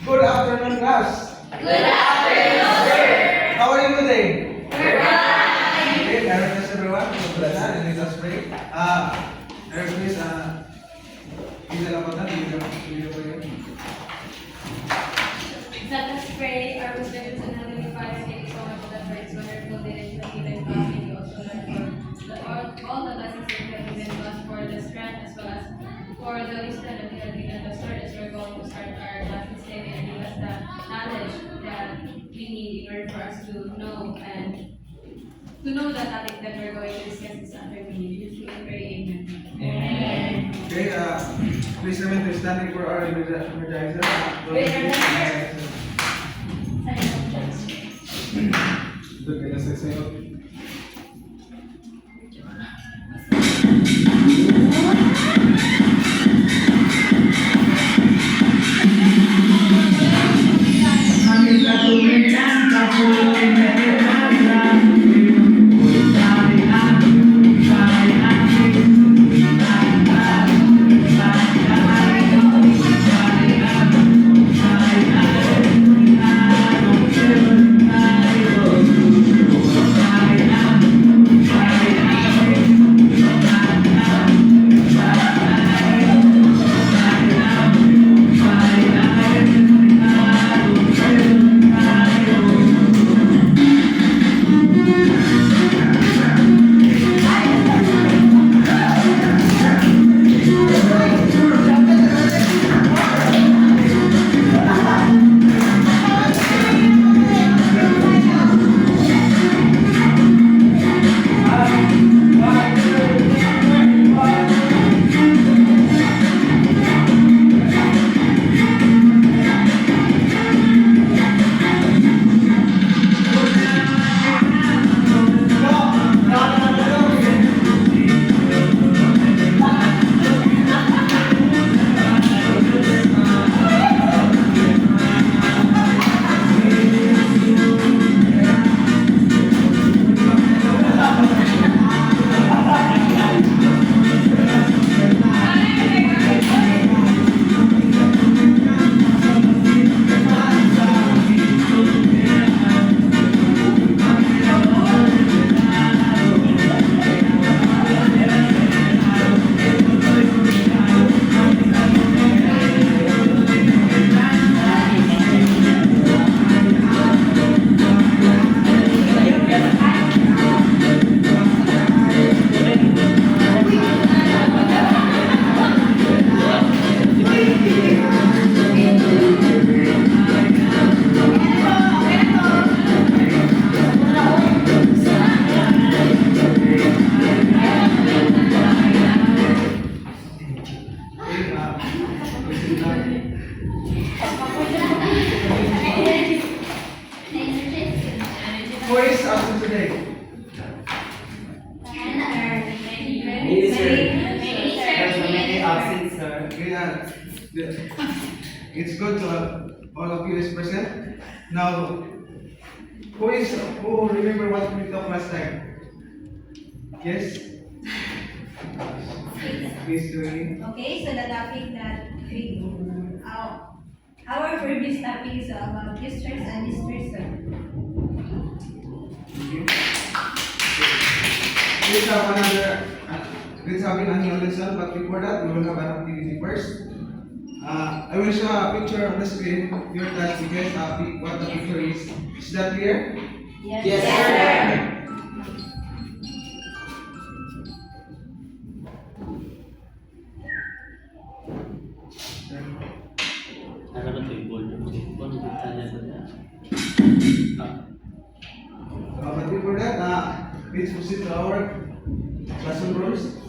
Good afternoon, class. Good afternoon, sir. How are you today? We're fine. Okay, Merry Christmas everyone. Good na, and let us pray. Merry Christmas. Hindi lang po na, hindi po yun. Let us pray. Our most gracious and heavenly Father, thank you so much for the first wonderful day that you have given us. Thank you also, Lord, for all the blessings that you have given us, for the strength as well as for the wisdom that you have given us, Lord, as we're going to start our classes today, and give us the knowledge that we need in order for us to know and to know the topic that we're going to discuss this afternoon. We pray, amen. Amen. Okay, please remain to standing for our energizer. Doon kita sa sayo. Kami katulitan, kapulitin na kumabra. Who is absent today? Many, sir. There's many absent, sir. Okay, it's good to all of you is present. Now, who remember what we talked last time? Yes? Please do it. Okay, so the topic that we our previous topic is about distress and distressor. Let's have an annual lesson, but before that, we will have an activity first. I will show a picture on the screen. Your task to guess what the picture is. Is that clear? Yes, sir. But before that, please proceed to our classroom rooms.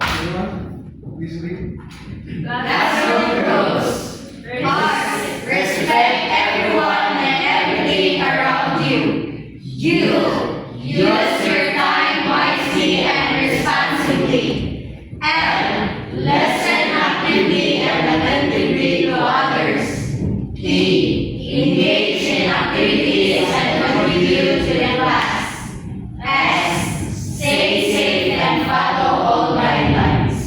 Everyone, please read. Classroom rules. First, respect everyone and everything around you. Use your time wisely and responsibly. L. Listen actively and attentively to others. E. Engage in activities and contribute to the class. S. Stay safe and follow all guidelines.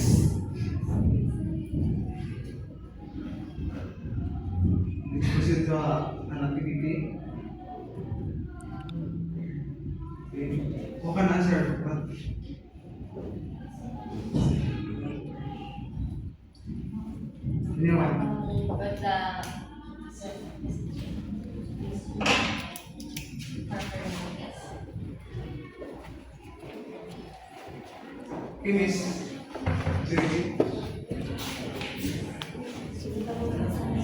Let's proceed to an activity. Okay. Who can answer? Anyone? But Miss Siri.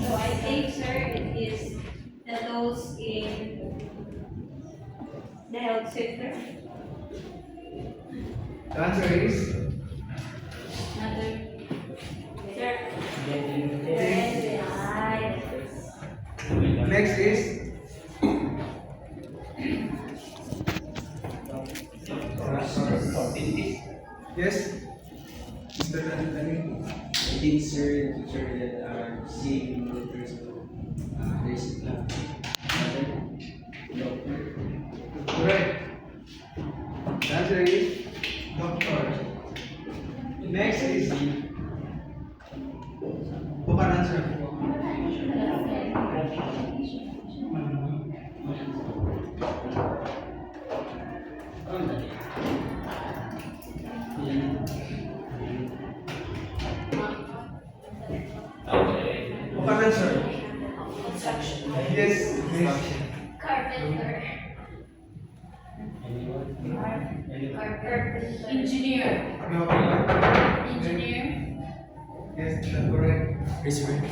So I think, sir, it is those in the health sector. The answer is Sir. next is yes. Mr. Dani. I think, sir, teacher that are seeing there's a mother, doctor. Correct. The answer is doctor. Next is who can answer? Who can answer? Yes, please. carpenter, Anyone? engineer, You have a- engineer, Yes, that's correct. Raise your hand.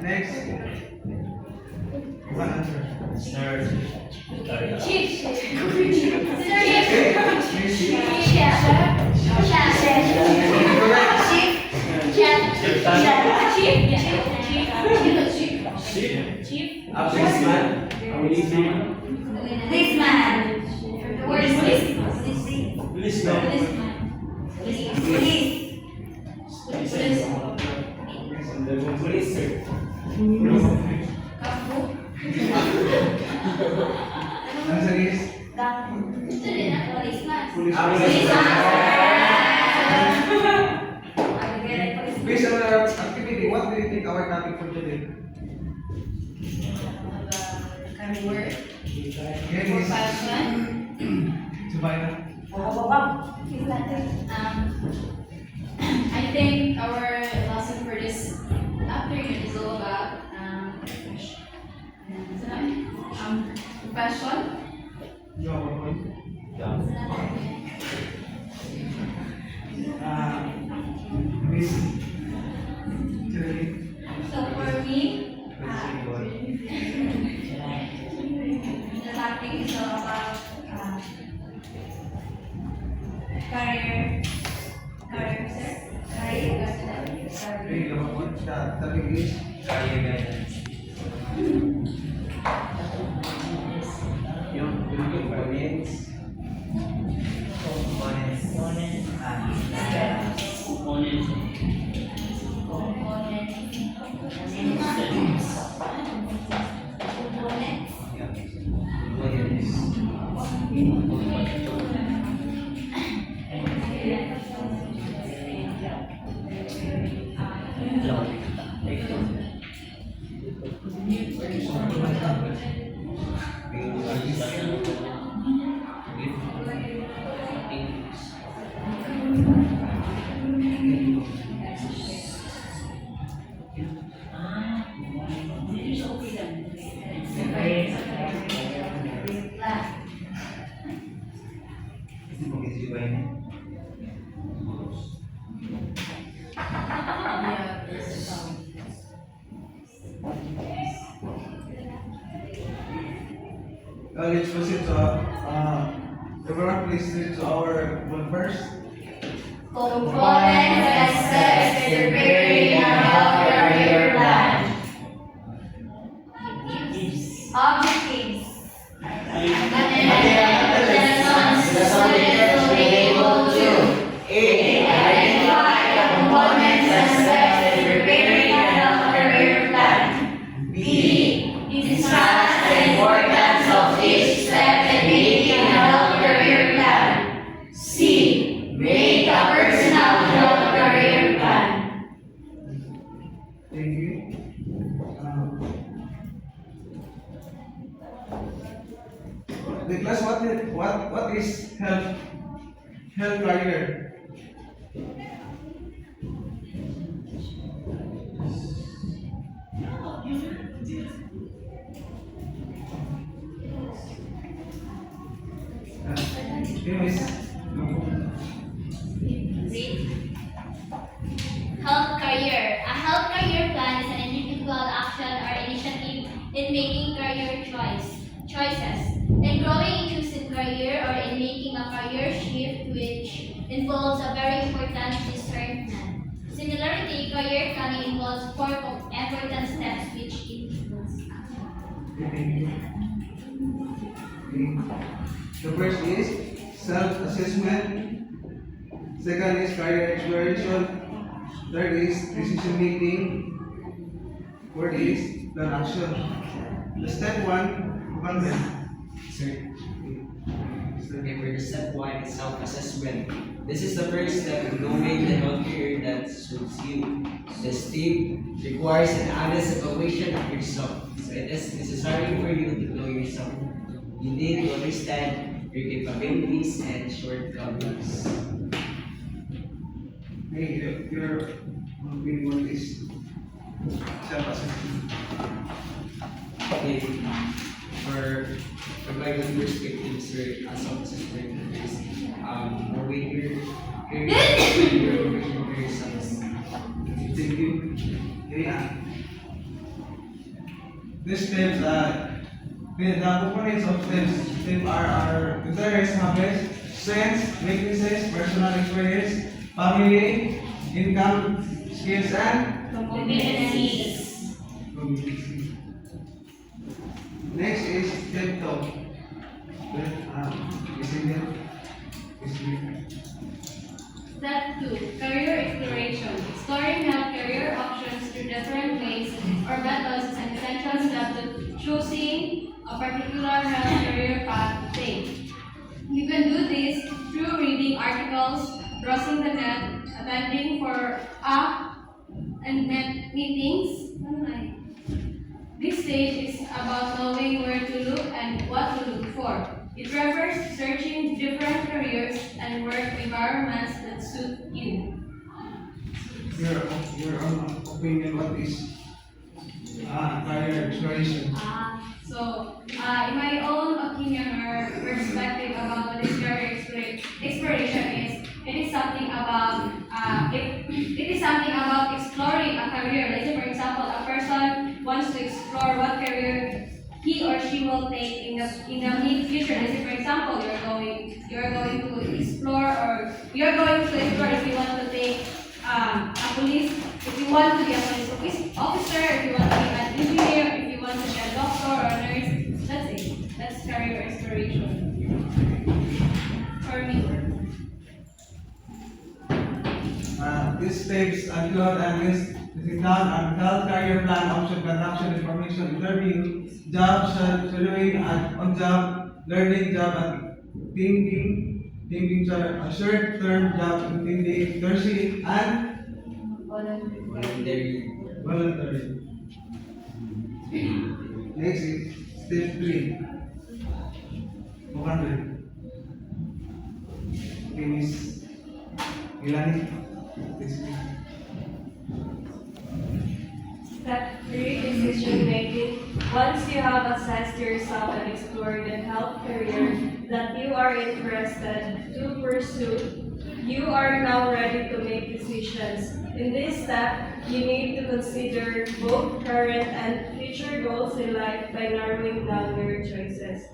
Next. Who can answer? Nurse. chief, Okay, please. chief, Policeman. Policeman. Police, sir. Answer is police. Based on our activity, what do you think our topic for today? work, Again is Subaina. I think our lesson for this afternoon is all about fashion. You have a point? Miss Shirley. So for me, the topic is all about career, sir. Career. Okay, you have a point. The topic is Career guidance. Yung components. let's proceed to everyone please read to our one verse. Components assessed to preparing a health career plan. Objectives. Attendance The class, what is health career? Miss. Read. Health career. A health career plan is an individual action or initiative in making career choices, in growing a chosen career or in making a career shift which involves a very important discernment. Similarly, career planning involves four important steps which influence. The first is self-assessment. Second is career exploration. Third is decision making. Fourth is plan action. The step one, Sir. Okay, for the step 1 is self-assessment. This is the first step in knowing the health career that suits you. The step requires an honest evaluation of yourself. So it is necessary for you to know yourself. You need to understand your capabilities and shortcomings. hey, your opinion what is self-assessment? Okay, for providing perspectives for self-assessment is knowing your yourself. Thank you. Yeah. These steps the components of steps are interests, habits, strengths, weaknesses, personal experience, family, income, skills, and Competencies. community. Next is step 2. Step 2. Career exploration. Exploring health career options through different ways or methods is an essential step to choosing a particular health career path to take. You can do this through reading articles, browsing the net, attending for and net meetings. This stage is about knowing where to look and what to look for. It refers searching different careers and work environments that suit you. Your own opinion, what is career exploration? In my own opinion or perspective about what is career exploration is, it is something about exploring a career. Let's say, for example, a person wants to explore what career he or she will take in the future. Let's say, for example, you're going to explore if you want to take a police, if you want to be a police officer, if you want to be an engineer, if you want to be a doctor or a nurse. That's it. That's career exploration for me. These steps include and list down and health career plan option conduction information interview, job shadowing and on-job learning job and thinking short term job internship and voluntary. Next is step 3. 100. Okay, Miss Ilani. Step 3, decision making. Once you have assessed yourself and explored the health career that you are interested to pursue, you are now ready to make decisions. In this step, you need to consider both current and future goals in life by narrowing down your choices.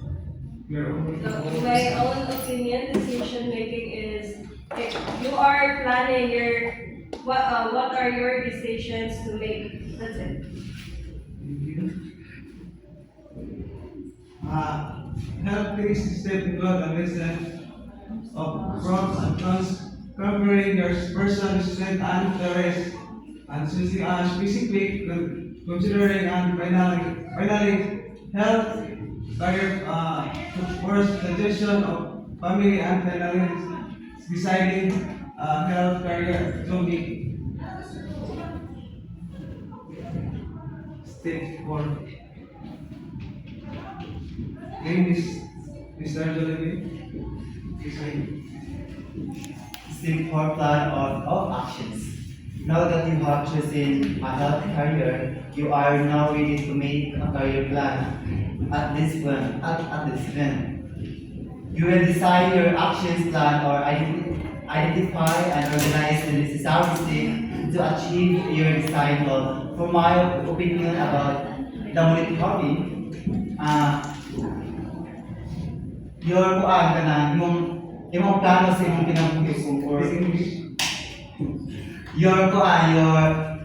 In my own opinion, decision making is if you are planning what are your decisions to make. That's it. Helping step include a list of pros and cons, covering your personal strength and interest, and specifically considering and finally health career for suggestion of family and finally deciding health career to be step 4. Mr. Jollibee, please read. Simple plan of actions. Now that you have chosen a health career, you are now ready to make a career plan. At this point, you will decide your actions plan or identify and organize the necessary steps to achieve your desired goal. For my opinion about the monitoring, your kuan ka na, imong plano sa imong kinabuhi or Please English.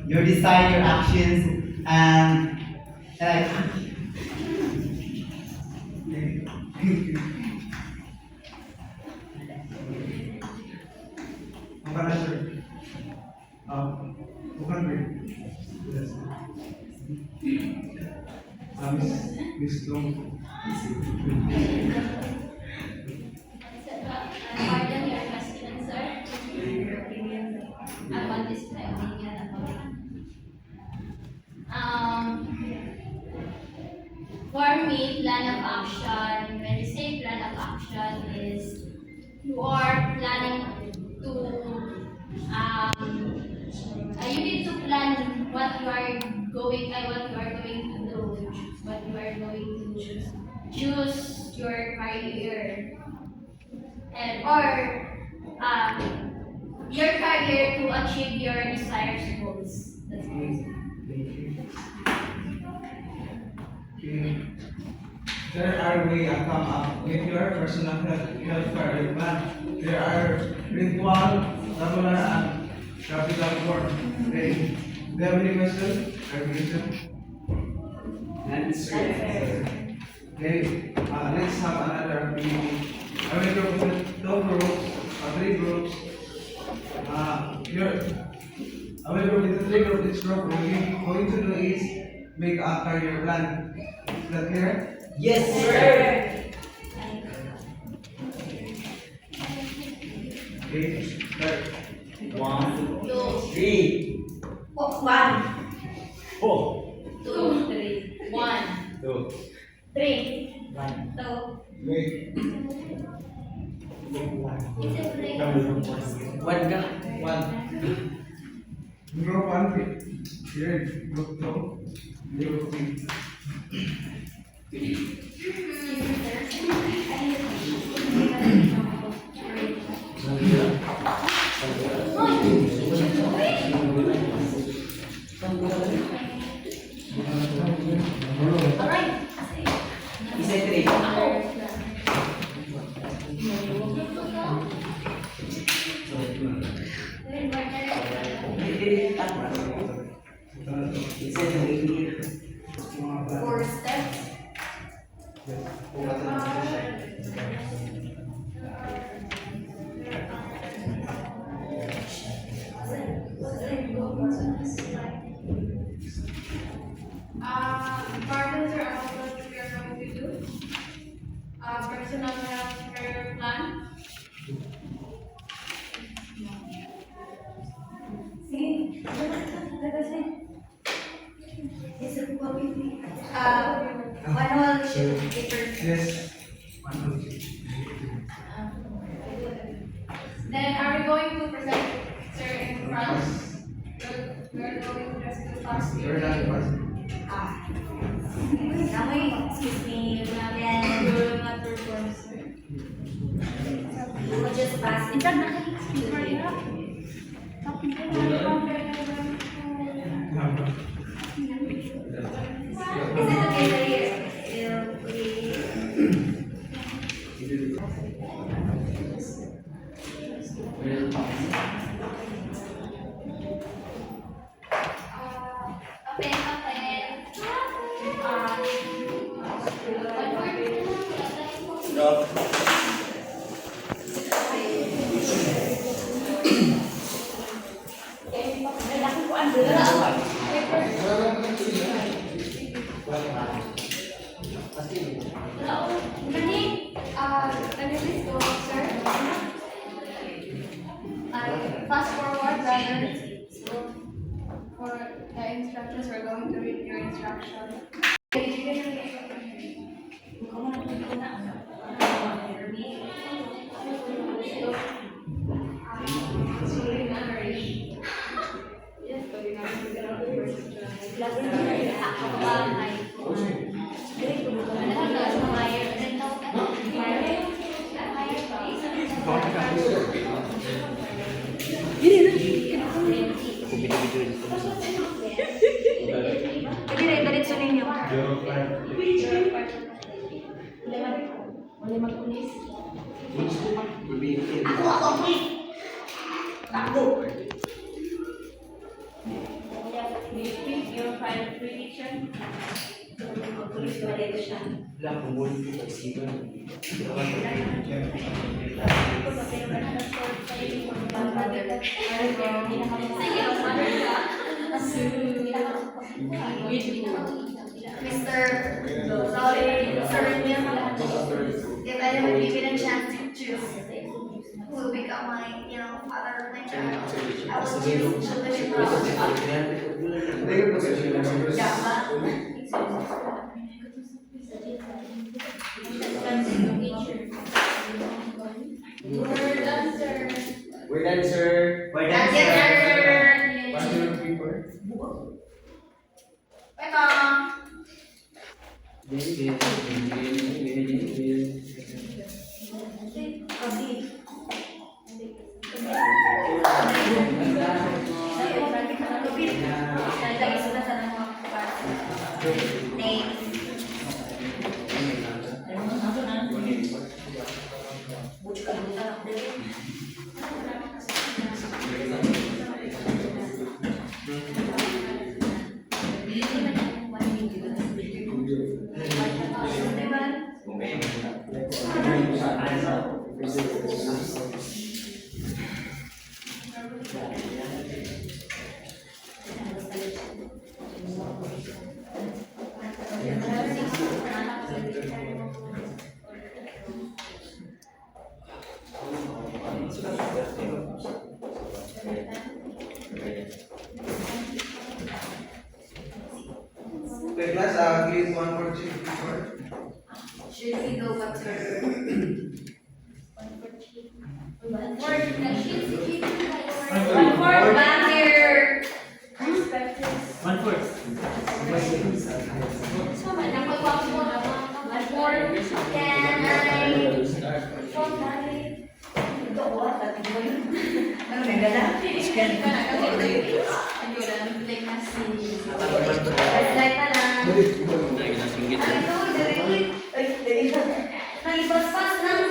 your design, your actions, and Okay. Thank you. Bukan sir. Bukan read. Yes. Miss Long. Pardon your question, sir. About this opinion about for me, plan of action, when we say plan of action is you are planning to you need to plan what you are going to do, what you are going to choose your career and or your career to achieve your desired goals. That's all. Okay. There are ways to come up with your personal health career plan. There are ritual, tabular, and capital work. Okay. Do you have any questions? Okay. Let's have another meeting. I will group with two groups, three groups. I will group with three groups. Each group will be going to do is make a career plan. Is that clear? Yes, sir. Okay. Start. 1, 2, 3, 1. 4, 2, 3, 1, 2, 3, 1. 2. Wait. One ka? One. Group 1, here. Group 2, group 3. Isa 3. Isa 3. 4 steps. Pardon sir, about what we are going to do. Personal health care plan. Manual paper. Yes. 1, 2, 3. Then are we going to present sir in front? We're going to just do fast. You're done first. Namoy, excuse me, then Will not perform sir. we'll just pass it. Is it okay if Open. One more. Can you please go up, sir? Fast forward, rather. So, for the instructions, we're going to read your instruction. Pwede na, diretso ninyo. Please, your final prediction. Mr. If I were given a chance to choose who will become my, father of my child, I would choose to live in love. We're done, sir. We're done, sir. We're done, That's sir. it, What sir. are you looking for? Welcome. Okay, class, grade 1 for chief before. Should we go back to One-fourth. back here? One-fourth. Ano may gala? Slide pa lang. Nalibas-pas lang.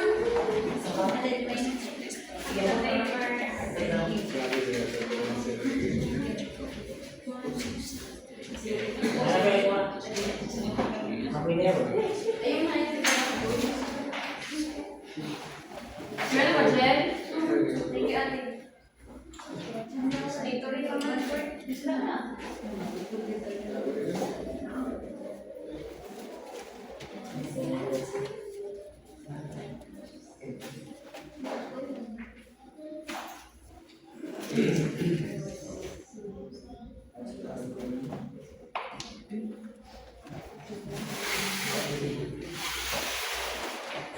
Ayun na, ayun. Meron ba, Jen? Thank you, ate. Dito rin ka man, sir.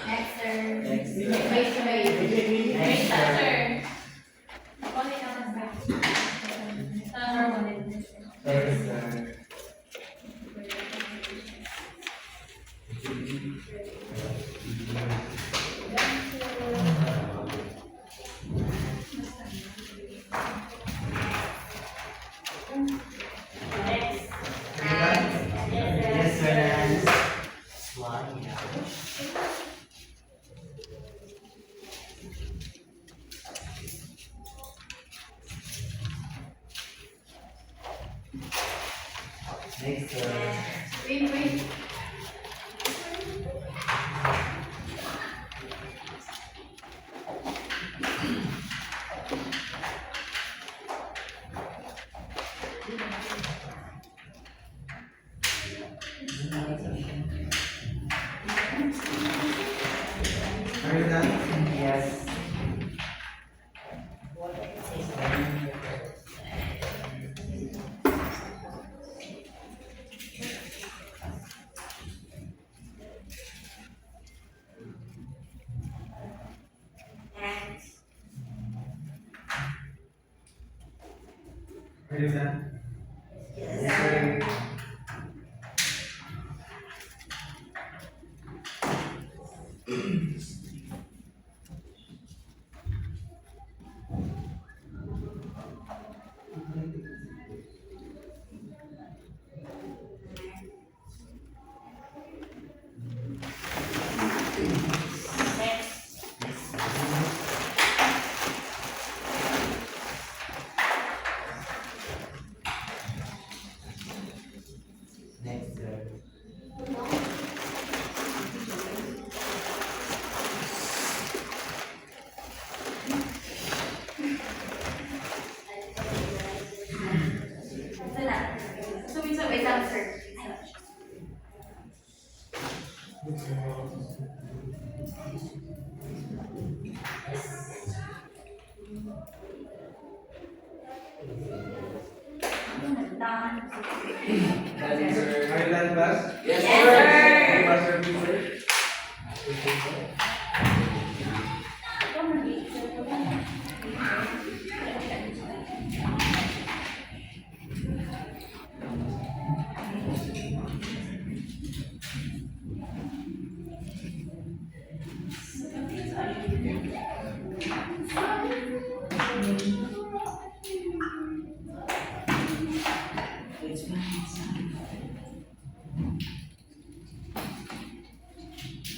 Next, sir. Wait, wait. Wait, sir. Okay naman, sir. Thanks, sir. Yes, sir. Next, sir. Wait, wait. Are you done? Yes. Are you done? Yes, sir.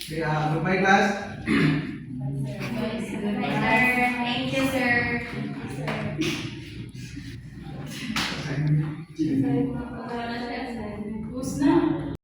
Okay, goodbye class. Sir, thank you, sir. Assignment.